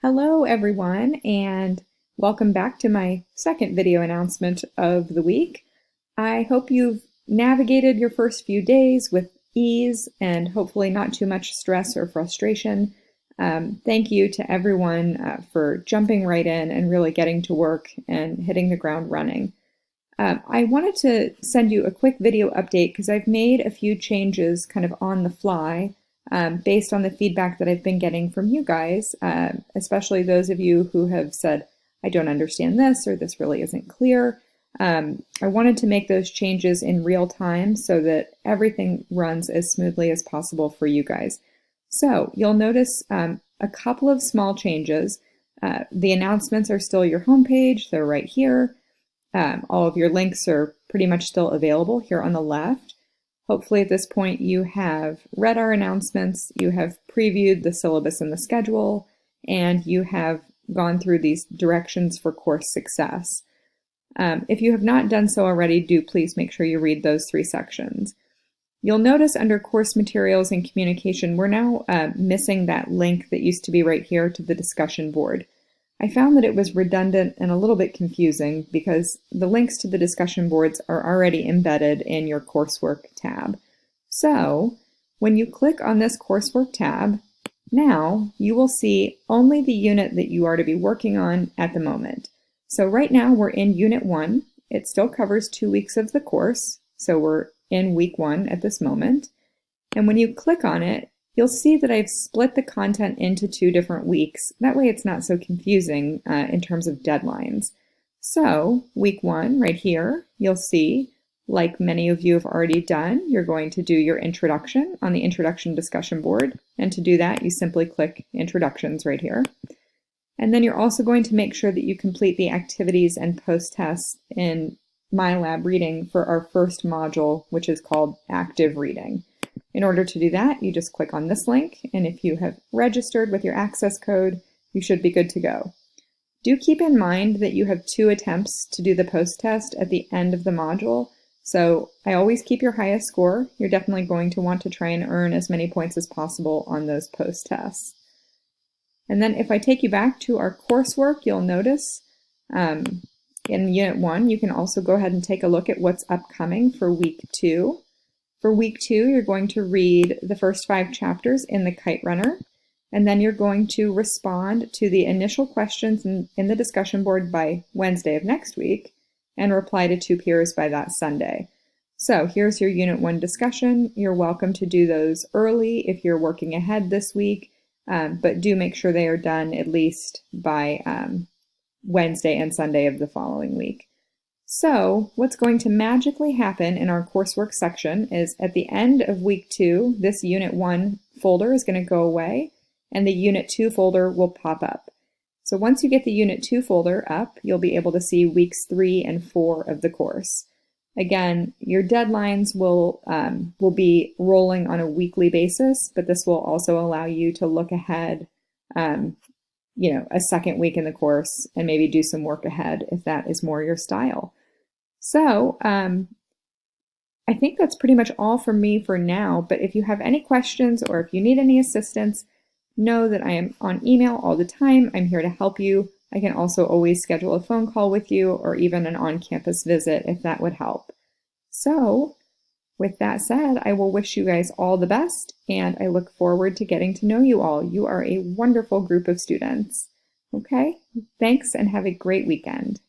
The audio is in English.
Hello everyone, and welcome back to my second video announcement of the week. I hope you've navigated your first few days with ease and hopefully not too much stress or frustration. Thank you to everyone for jumping right in and really getting to work and hitting the ground running. I wanted to send you a quick video update because I've made a few changes kind of on the fly based on the feedback that I've been getting from you guys, especially those of you who have said, I don't understand this, or this really isn't clear. I wanted to make those changes in real time so that everything runs as smoothly as possible for you guys. So you'll notice a couple of small changes. The announcements are still your homepage, they're right here. All of your links are pretty much still available here on the left. Hopefully at this point you have read our announcements, you have previewed the syllabus and the schedule, and you have gone through these directions for course success. If you have not done so already, do please make sure you read those 3 sections. You'll notice under course materials and communication, we're now missing that link that used to be right here to the discussion board. I found that it was redundant and a little bit confusing because the links to the discussion boards are already embedded in your Coursework tab. So when you click on this Coursework tab, now you will see only the unit that you are to be working on at the moment. So right now we're in Unit 1. It still covers 2 weeks of the course, so we're in Week 1 at this moment. And when you click on it, you'll see that I've split the content into 2 different weeks. That way it's not so confusing in terms of deadlines. So Week 1 right here, you'll see, like many of you have already done, you're going to do your introduction on the introduction discussion board. And to do that, you simply click Introductions right here. And then you're also going to make sure that you complete the activities and post-tests in My Lab Reading for our first module, which is called Active Reading. In order to do that, you just click on this link, and if you have registered with your access code, you should be good to go. Do keep in mind that you have 2 attempts to do the post-test at the end of the module, so I always keep your highest score. You're definitely going to want to try and earn as many points as possible on those post-tests. And then if I take you back to our coursework, you'll notice in Unit 1, you can also go ahead and take a look at what's upcoming for Week 2. For Week 2, you're going to read the first 5 chapters in the Kite Runner, and then you're going to respond to the initial questions in the discussion board by Wednesday of next week, and reply to 2 peers by that Sunday. So here's your Unit 1 discussion. You're welcome to do those early if you're working ahead this week, but do make sure they are done at least by Wednesday and Sunday of the following week. So what's going to magically happen in our coursework section is at the end of Week 2, this Unit 1 folder is going to go away and the Unit 2 folder will pop up. So once you get the Unit 2 folder up, you'll be able to see Weeks 3 and 4 of the course. Again, your deadlines will be rolling on a weekly basis, but this will also allow you to look ahead a second week in the course and maybe do some work ahead if that is more your style. So I think that's pretty much all from me for now, but if you have any questions or if you need any assistance, know that I am on email all the time. I'm here to help you. I can also always schedule a phone call with you or even an on-campus visit if that would help. So with that said, I will wish you guys all the best, and I look forward to getting to know you all. You are a wonderful group of students. Okay, thanks and have a great weekend.